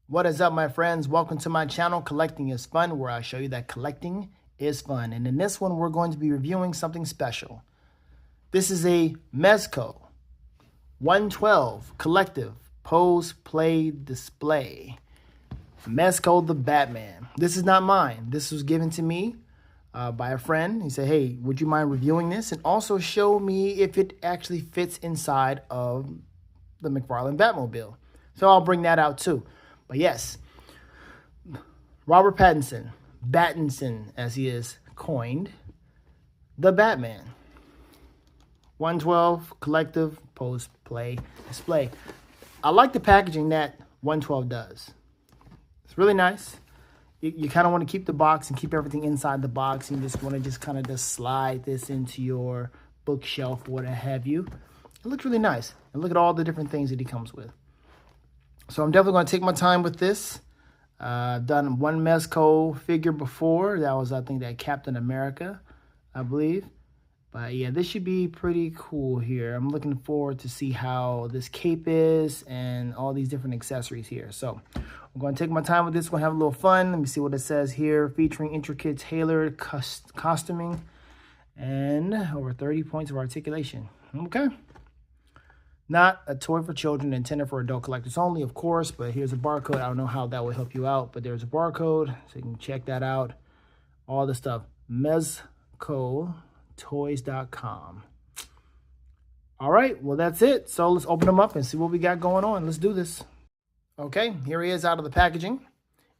What is up, my friends? Welcome to my channel, Collecting is Fun, where I show you that collecting is fun. And in this one, we're going to be reviewing something special. This is a Mezco 112 collective pose play display. Mezco the Batman. This is not mine. This was given to me by a friend. He said, hey, would you mind reviewing this? And also show me if it actually fits inside of the McFarlane Batmobile. So I'll bring that out too. But yes, Robert Pattinson, as he is coined, the Batman. 112 collective pose play display. I like the packaging that 112 does. It's really nice. You kind of want to keep the box and keep everything inside the box. And you just want to kind of slide this into your bookshelf or what have you. It looks really nice. And look at all the different things that he comes with. So I'm definitely going to take my time with this. I've done one Mezco figure before. That was, I think, that Captain America, I believe. But yeah, this should be pretty cool here. I'm looking forward to see how this cape is and all these different accessories here. So I'm going to take my time with this. We're going to have a little fun. Let me see what it says here. Featuring intricate tailored costuming and over 30 points of articulation. Okay. Not a toy for children, intended for adult collectors only, of course, but here's a barcode. I don't know how that will help you out, but there's a barcode, so you can check that out. All the stuff. MezcoToys.com. All right, well, that's it. So let's open them up and see what we got going on. Let's do this. Okay, here he is out of the packaging.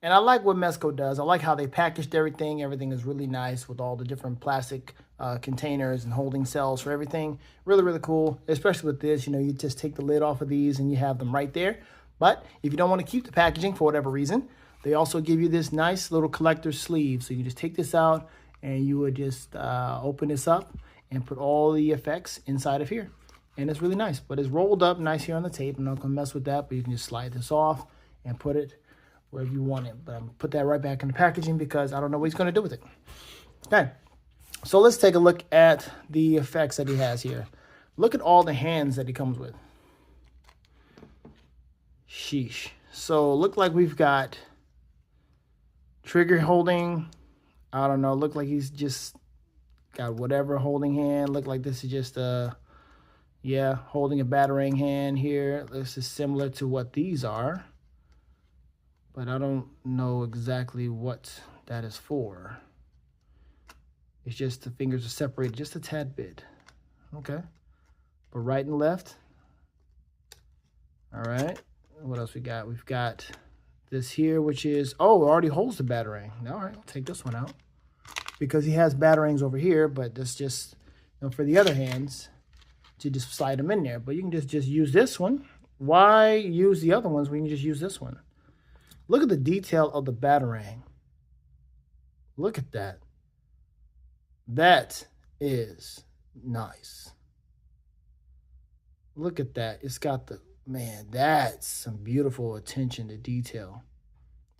And I like what Mezco does. I like how they packaged everything. Everything is really nice with all the different plastic containers and holding cells for everything. Really, really cool, especially with this. You know, you just take the lid off of these and you have them right there. But if you don't want to keep the packaging for whatever reason, they also give you this nice little collector's sleeve. So you just take this out and you would just open this up and put all the effects inside of here. And it's really nice, but it's rolled up nice here on the tape. I'm not going to mess with that, but you can just slide this off and put it wherever you want it. But I'm going to put that right back in the packaging because I don't know what he's going to do with it. Okay, so let's take a look at the effects that he has here. Look at all the hands that he comes with. Sheesh. So look like we've got trigger holding. I don't know. Look like he's just got whatever holding hand. Look like this is just yeah, holding a battering hand here. This is similar to what these are. But I don't know exactly what that is for. It's just the fingers are separated just a tad bit. Okay. But right and left. All right. What else we got? We've got this here, which is, oh, it already holds the batarang. All right, I'll take this one out. Because he has batarangs over here, but that's just, you know, for the other hands to just slide them in there. But you can just use this one. Why use the other ones when you can just use this one? Look at the detail of the batarang. Look at that. That is nice. Look at that. It's got the, man, that's some beautiful attention to detail.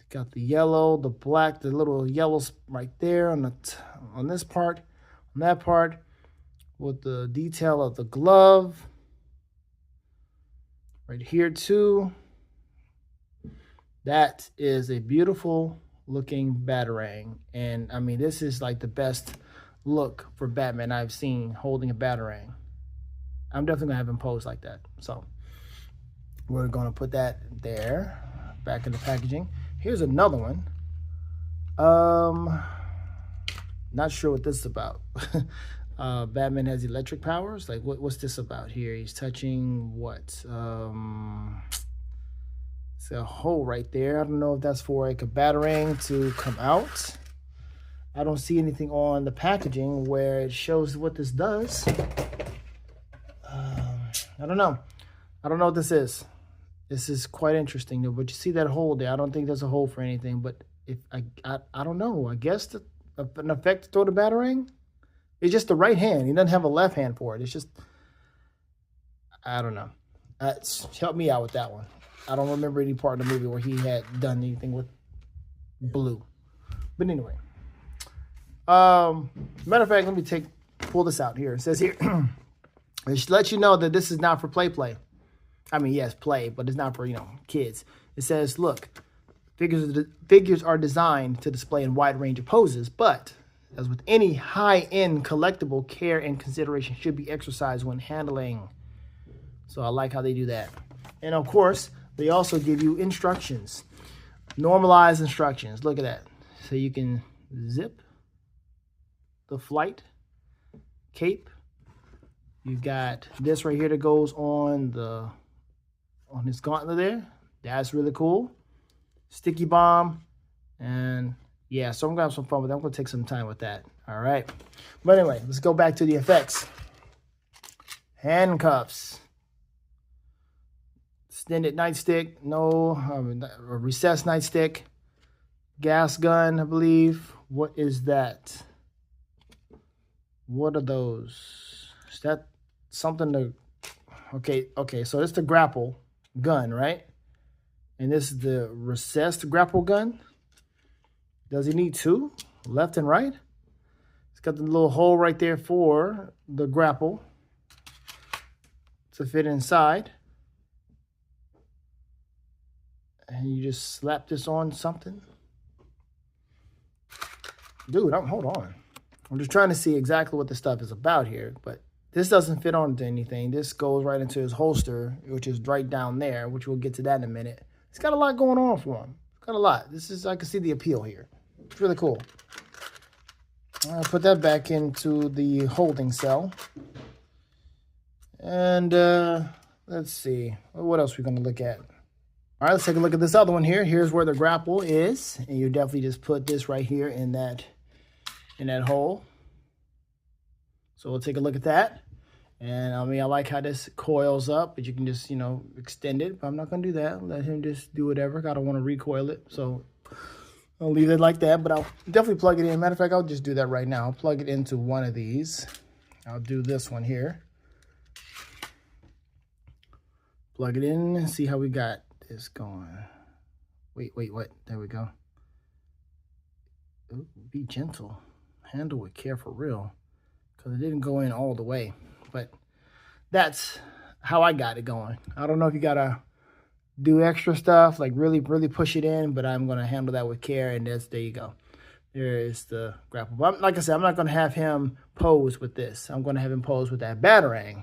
It's got the yellow, the black, the little yellows right there on this part, on that part, with the detail of the glove. Right here too. That is a beautiful looking batarang. And I mean, this is like the best look for Batman I've seen holding a batarang. I'm definitely gonna have him pose like that. So we're gonna put that there, back in the packaging. Here's another one. Not sure what this is about. Batman has electric powers. Like what's this about here? He's touching what? It's a hole right there. I don't know if that's for like a batarang to come out. I don't see anything on the packaging where it shows what this does. I don't know. I don't know what this is. This is quite interesting though. But you see that hole there? I don't think there's a hole for anything. But if I don't know. I guess an effect to throw the batarang. It's just the right hand. He doesn't have a left hand for it. It's just, I don't know. Help me out with that one. I don't remember any part of the movie where he had done anything with blue. But anyway. Matter of fact, let me pull this out here. It says here, It should let you know that this is not for play. I mean, yes, play, but it's not for, kids. It says, look, figures are designed to display in a wide range of poses, but as with any high-end collectible, care and consideration should be exercised when handling. So I like how they do that. And of course, they also give you instructions, normalized instructions. Look at that. So you can zip the flight cape. You've got this right here that goes on this gauntlet there. That's really cool. Sticky bomb. And yeah, so I'm gonna have some fun with that. I'm gonna take some time with that. All right. But anyway, let's go back to the effects. Handcuffs. Extended nightstick. A recessed nightstick. Gas gun, I believe. What is that? What are those? Is that something to... Okay, so it's the grapple gun, right? And this is the recessed grapple gun. Does he need two? Left and right? It's got the little hole right there for the grapple to fit inside. And you just slap this on something. Dude, hold on. I'm just trying to see exactly what this stuff is about here, but this doesn't fit onto anything. This goes right into his holster, which is right down there, which we'll get to that in a minute. It's got a lot going on for him. It's got a lot. I can see the appeal here. It's really cool. I'll put that back into the holding cell. And let's see. What else are we going to look at? All right, let's take a look at this other one here. Here's where the grapple is. And you definitely just put this right here in that hole. So we'll take a look at that. And I mean, I like how this coils up, but you can just, extend it. But I'm not going to do that. Let him just do whatever. I don't want to recoil it. So I'll leave it like that, but I'll definitely plug it in. Matter of fact, I'll just do that right now. I'll plug it into one of these. I'll do this one here. Plug it in and see how we got this going. Wait, what? There we go. Ooh, be gentle. Handle with care for real. Because it didn't go in all the way. But that's how I got it going. I don't know if you got to do extra stuff, like really push it in, but I'm going to handle that with care, and there you go. There is the grapple. But like I said, I'm not going to have him pose with this. I'm going to have him pose with that Batarang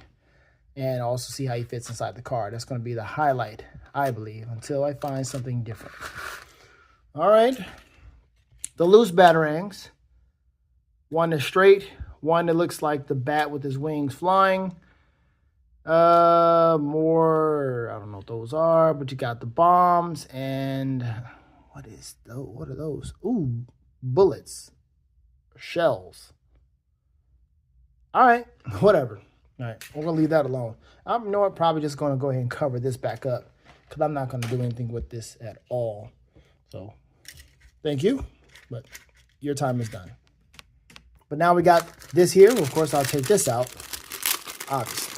and also see how he fits inside the car. That's going to be the highlight, I believe, until I find something different. All right. The loose Batarangs. One is straight. One that looks like the bat with his wings flying. More, I don't know what those are, but you got the bombs and what are those? Ooh, bullets, shells. All right, whatever. All right, we're gonna leave that alone. I'm probably just gonna go ahead and cover this back up because I'm not gonna do anything with this at all. So, thank you, but your time is done. But now we got this here. Of course, I'll take this out. Obviously.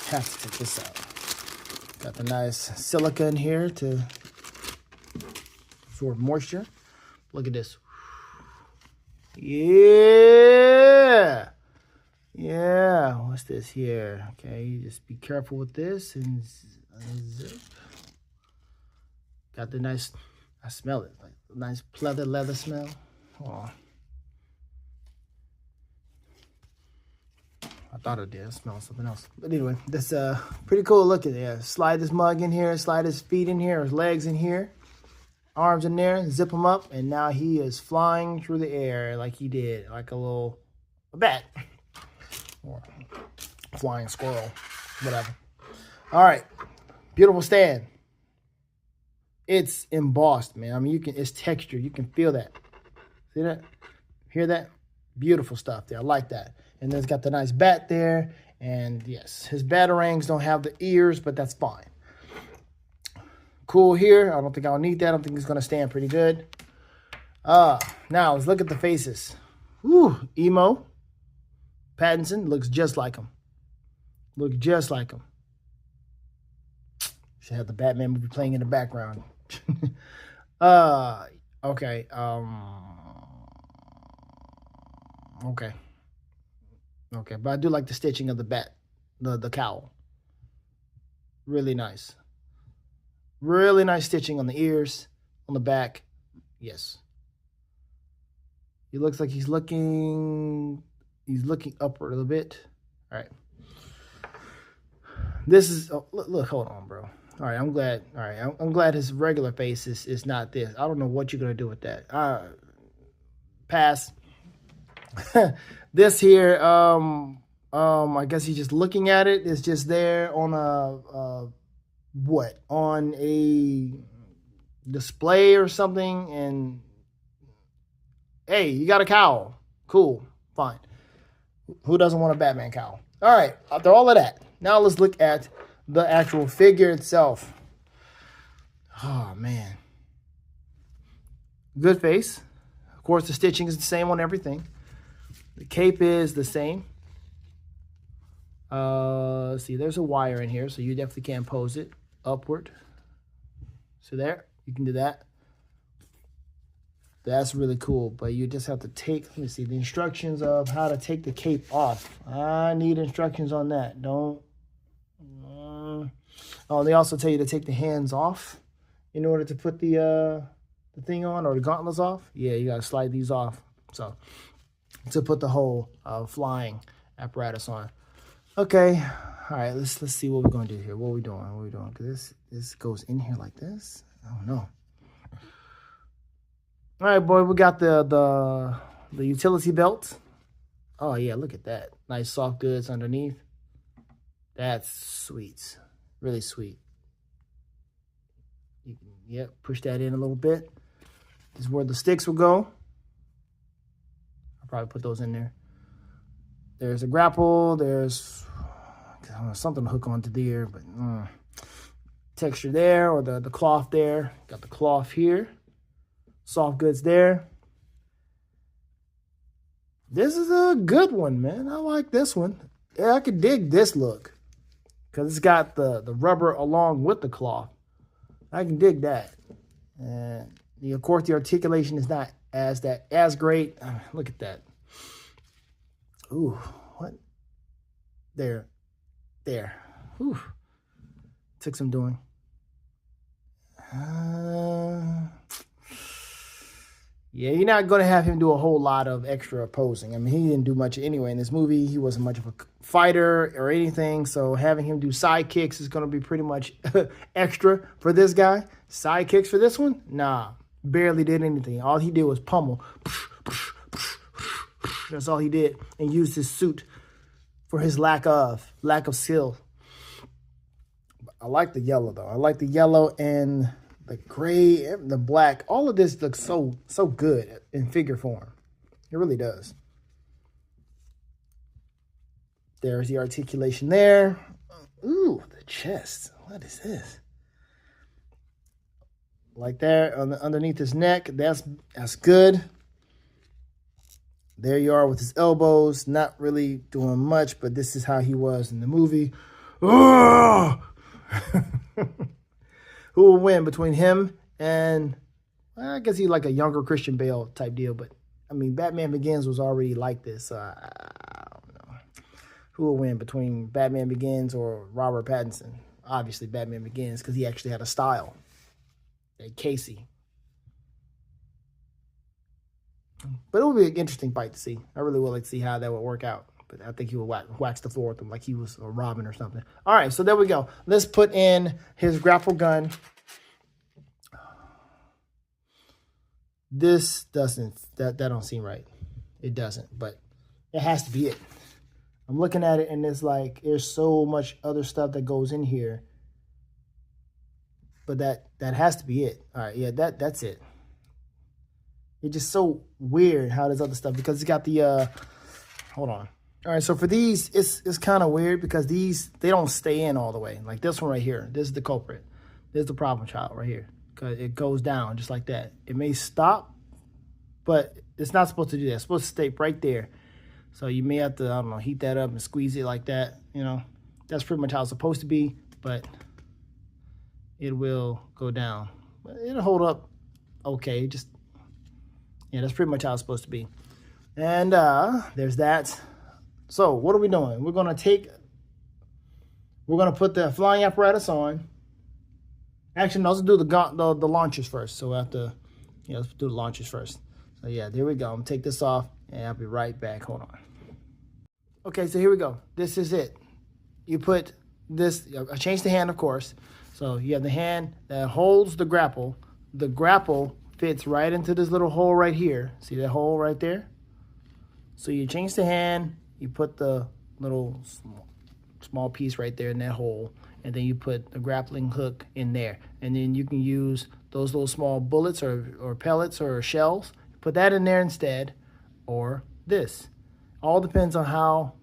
Have to take this out. Got the nice silica in here to absorb moisture. Look at this. Yeah. Yeah. What's this here? Okay, you just be careful with this and zip. Got the nice, I smell it, like nice pleather leather smell. Oh. I thought it did. I smelled something else. But anyway, this pretty cool looking there. Slide this mug in here, slide his feet in here, his legs in here, arms in there, zip him up, and now he is flying through the air like he did, like a bat. Or flying squirrel, whatever. All right. Beautiful stand. It's embossed, man. I mean, it's textured. You can feel that. See that? Hear that? Beautiful stuff there. I like that. And then it's got the nice bat there. And yes, his Batarangs don't have the ears, but that's fine. Cool here. I don't think I'll need that. I don't think it's going to stand pretty good. Now, let's look at the faces. Whew, Emo. Pattinson looks just like him. Looks just like him. Should have the Batman movie playing in the background. Okay. Okay. Okay, but I do like the stitching of the bat the cowl. Really nice. Really nice stitching on the ears, on the back. Yes. He looks like he's looking upward a little bit. All right. This is look, hold on, bro. All right, I'm glad. All right, I'm glad his regular face is not this. I don't know what you're gonna do with that. Pass. This here, I guess he's just looking at it. It's just there on on a display or something. And hey, you got a cowl. Cool, fine. Who doesn't want a Batman cowl? All right, after all of that, now let's look at the actual figure itself. Oh, man. Good face. Of course, the stitching is the same on everything. The cape is the same. Let's see, there's a wire in here, so you definitely can pose it upward. So there, you can do that. That's really cool, but you just have to take, let me see, the instructions of how to take the cape off. I need instructions on that. Don't. Oh, they also tell you to take the hands off in order to put the thing on, or the gauntlets off. Yeah, you got to slide these off. So to put the whole flying apparatus on. Okay, all right. Let's see what we're gonna do here. What are we doing? What are we doing? Because this goes in here like this. Oh no. All right, boy. We got the utility belt. Oh yeah, look at that. Nice soft goods underneath. That's sweet. Really sweet. You can, yep, push that in a little bit. This is where the sticks will go. I'll probably put those in there. There's a grapple. There's something to hook onto there, but texture there, or the cloth there. Got the cloth here. Soft goods there. This is a good one, man. I like this one. Yeah, I could dig this look, because it's got the rubber along with the cloth. I can dig that. And of course, the articulation is not as great. Look at that. Ooh, what? There. Ooh. Took some doing. Yeah, you're not going to have him do a whole lot of extra posing. I mean, he didn't do much anyway in this movie. He wasn't much of a fighter or anything. So having him do sidekicks is going to be pretty much extra for this guy. Sidekicks for this one? Nah, barely did anything. All he did was pummel. That's all he did. And used his suit for his lack of skill. I like the yellow, though. I like the yellow and the gray, the black. All of this looks so good in figure form. It really does. There's the articulation there. Ooh, the chest. What is this? Like there, underneath his neck. That's good. There you are with his elbows. Not really doing much, but this is how he was in the movie. Oh! Who will win between him and, well, I guess he's like a younger Christian Bale type deal. But, I mean, Batman Begins was already like this. So I don't know. Who will win between Batman Begins or Robert Pattinson? Obviously, Batman Begins, because he actually had a style. Like Casey. But it will be an interesting fight to see. I really would like to see how that would work out. But I think he would wax the floor with him like he was a Robin or something. All right, so there we go. Let's put in his grapple gun. This doesn't, that don't seem right. It doesn't, but it has to be it. I'm looking at it and it's like, there's so much other stuff that goes in here. But that has to be it. All right, yeah, that's it. It's just so weird how there's other stuff, because it's got the, hold on. All right, so for these, it's kind of weird because these, they don't stay in all the way. Like this one right here, this is the culprit. This is the problem child right here, because it goes down just like that. It may stop, but it's not supposed to do that. It's supposed to stay right there. So you may have to, I don't know, heat that up and squeeze it like that. You know, that's pretty much how it's supposed to be, but it will go down. But it'll hold up okay. Just, yeah, that's pretty much how it's supposed to be. And there's that. So what are we doing? We're going to take we're going to put the flying apparatus on. Actually, no, let's do the launchers first. So we have to, let's do the launchers first. So yeah, there we go. I'm going to take this off, and I'll be right back. Hold on. Okay, so here we go. This is it. You put this, I changed the hand, of course. So you have the hand that holds the grapple. The grapple fits right into this little hole right here. See that hole right there? So you change the hand, you put the little small piece right there in that hole, and then you put the grappling hook in there. And then you can use those little small bullets or pellets or shells. Put that in there instead, or this. All depends on how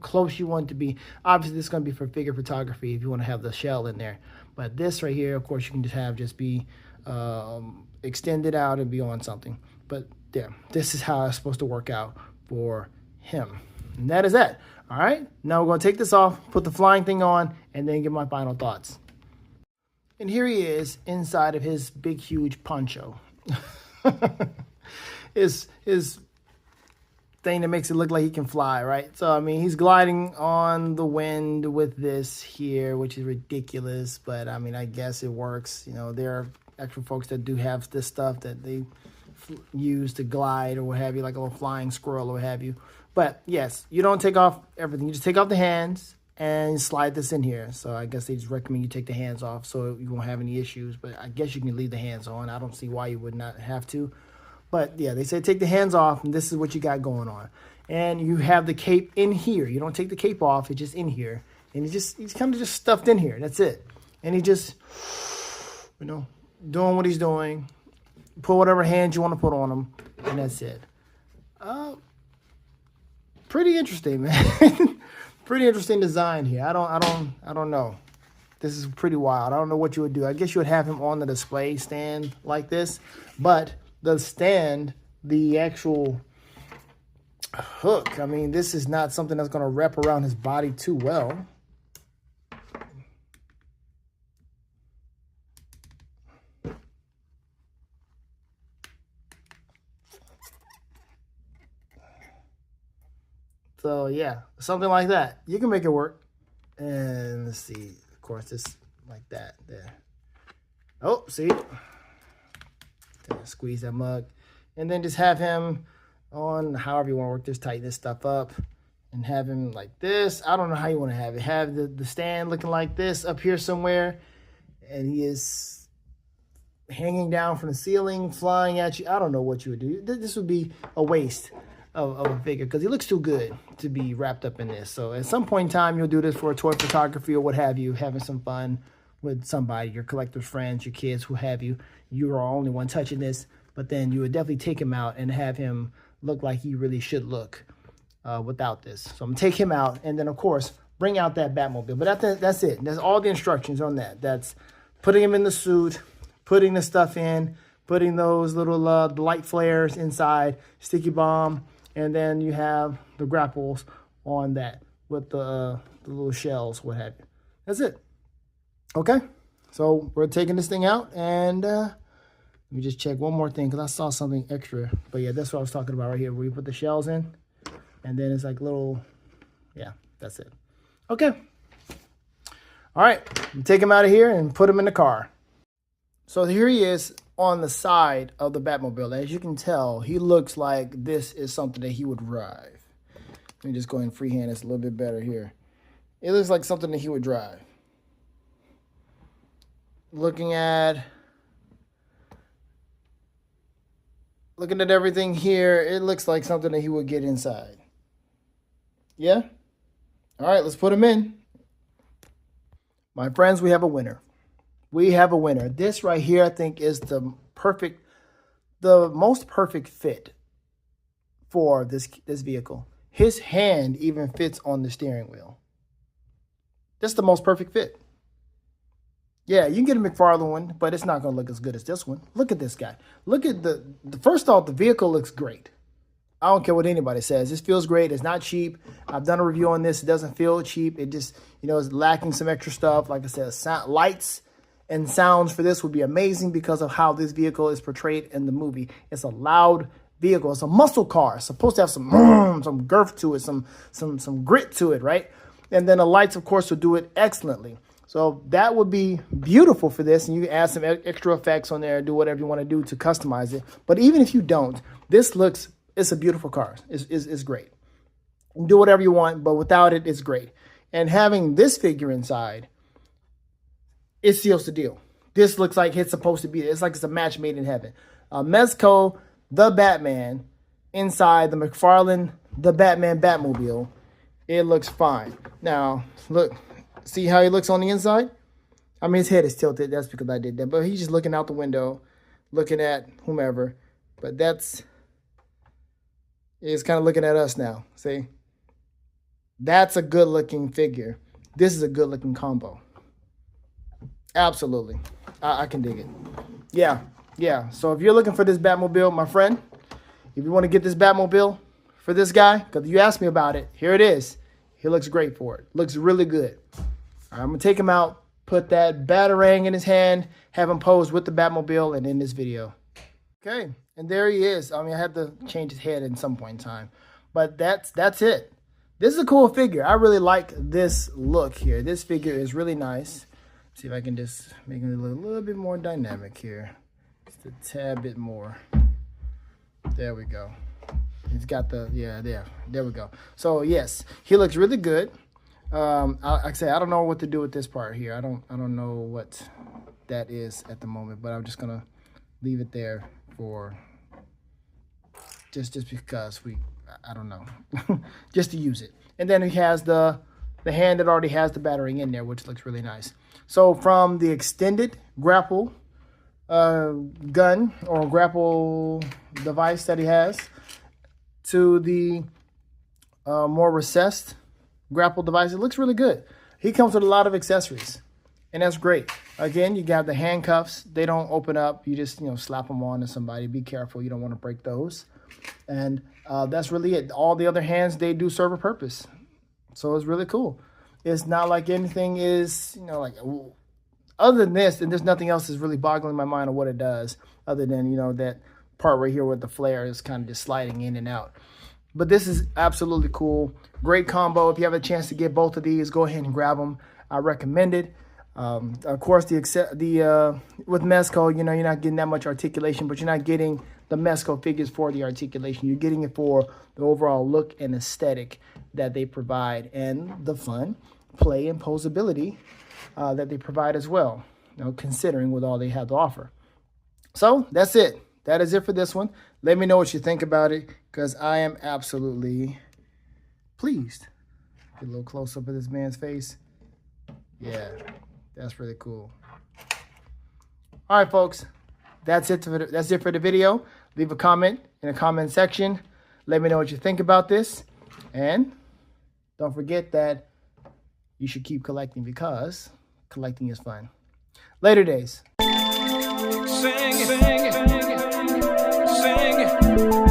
close you want it to be. Obviously, this is going to be for figure photography if you want to have the shell in there. But this right here, of course, you can just be extended out and be on something. But yeah, this is how it's supposed to work out for him. And that is that. All right, now we're going to take this off, put the flying thing on, and then give my final thoughts. And here he is inside of his big, huge poncho. his thing that makes it look like he can fly, right? So, I mean, he's gliding on the wind with this here, which is ridiculous. But, I mean, I guess it works. There are actual folks that do have this stuff that they use to glide or what have you, like a little flying squirrel or what have you. But, yes, you don't take off everything. You just take off the hands and slide this in here. So, I guess they just recommend you take the hands off so you won't have any issues. But I guess you can leave the hands on. I don't see why you would not have to. But, yeah, they say take the hands off, and this is what you got going on. And you have the cape in here. You don't take the cape off. It's just in here. And he's kind of just stuffed in here. That's it. And he just, doing what he's doing. Put whatever hands you want to put on him, and that's it. Pretty interesting, man. Pretty interesting design here. I don't know. This is pretty wild. I don't know what you would do. I guess you would have him on the display stand like this, but the stand, the actual hook, I mean, this is not something that's going to wrap around his body too well. So, yeah, something like that. You can make it work. And let's see. Of course, just like that there. Oh, see? Squeeze that mug. And then just have him on however you want to work this, tighten this stuff up. And have him like this. I don't know how you want to have it. Have the stand looking like this up here somewhere. And he is hanging down from the ceiling, flying at you. I don't know what you would do. This would be a waste of a figure because he looks too good to be wrapped up in this. So at some point in time, you'll do this for a toy photography or what have you, having some fun with somebody, your collector's friends, your kids, who have you. You are the only one touching this, but then you would definitely take him out and have him look like he really should look without this. So I'm going to take him out and then, of course, bring out that Batmobile. But that's it. That's all the instructions on that. That's putting him in the suit, putting the stuff in, putting those little light flares inside, sticky bomb, and then you have the grapples on that with the little shells, what have you. That's it. Okay, so we're taking this thing out, and let me just check one more thing because I saw something extra. But yeah, that's what I was talking about right here, where you put the shells in, and then it's like little, yeah, that's it. Okay. All right, take him out of here and put him in the car. So here he is on the side of the Batmobile. As you can tell, he looks like this is something that he would drive. Let me just go ahead and freehand this a little bit better here. It looks like something that he would drive. Looking at everything here, it looks like something that he would get inside. Yeah? All right, let's put him in. My friends, we have a winner. We have a winner. This right here, I think, is the most perfect fit for this vehicle. His hand even fits on the steering wheel. This is the most perfect fit. Yeah, you can get a McFarlane one, but it's not going to look as good as this one. Look at this guy. Look at first off, the vehicle looks great. I don't care what anybody says. This feels great. It's not cheap. I've done a review on this. It doesn't feel cheap. It just, is lacking some extra stuff. Like I said, lights and sounds for this would be amazing because of how this vehicle is portrayed in the movie. It's a loud vehicle. It's a muscle car. It's supposed to have some girth to it, some grit to it, right? And then the lights, of course, will do it excellently. So that would be beautiful for this. And you can add some extra effects on there, do whatever you want to do to customize it. But even if you don't, it's a beautiful car. It's great. You can do whatever you want, but without it, it's great. And having this figure inside, it seals the deal. This looks like it's supposed to be. It's like it's a match made in heaven. Mezco, the Batman, inside the McFarlane, the Batman Batmobile. It looks fine. Now, look. See how he looks on the inside? I mean, his head is tilted. That's because I did that. But he's just looking out the window, looking at whomever. But he's kind of looking at us now. See? That's a good-looking figure. This is a good-looking combo. Absolutely. I can dig it. Yeah. So if you're looking for this Batmobile, my friend, if you want to get this Batmobile for this guy, because you asked me about it, here it is. He looks great for it. Looks really good. All right, I'm going to take him out, put that Batarang in his hand, have him pose with the Batmobile, and end this video. Okay, and there he is. I mean, I had to change his head at some point in time. But that's it. This is a cool figure. I really like this look here. This figure is really nice. See if I can just make it a little bit more dynamic here. Just a tad bit more. There we go. He's got there we go. So yes, he looks really good. Like I say, I don't know what to do with this part here. I don't know what that is at the moment, but I'm just gonna leave it there for just because I don't know, just to use it. And then he has the hand that already has the Batarang in there, which looks really nice. So from the extended grapple gun or grapple device that he has to the more recessed grapple device, it looks really good. He comes with a lot of accessories, and that's great. Again, you got the handcuffs. They don't open up. You just slap them on to somebody. Be careful. You don't want to break those. And that's really it. All the other hands, they do serve a purpose. So it's really cool. It's not like anything is, like, other than this, and there's nothing else that's really boggling my mind on what it does, other than, that part right here with the flare is kind of just sliding in and out. But this is absolutely cool. Great combo. If you have a chance to get both of these, go ahead and grab them. I recommend it. Of course, with Mezco, you're not getting that much articulation, but you're not getting the Mezco figures for the articulation. You're getting it for the overall look and aesthetic that they provide, and the fun, play, and posability that they provide as well, considering with all they have to offer. So that's it. That is it for this one. Let me know what you think about it, because I am absolutely pleased. Get a little close up of this man's face. Yeah, that's really cool. All right, folks. That's it for the video. Leave a comment in the comment section. Let me know what you think about this. And don't forget that you should keep collecting, because collecting is fun. Later days. Sing, sing, sing, sing.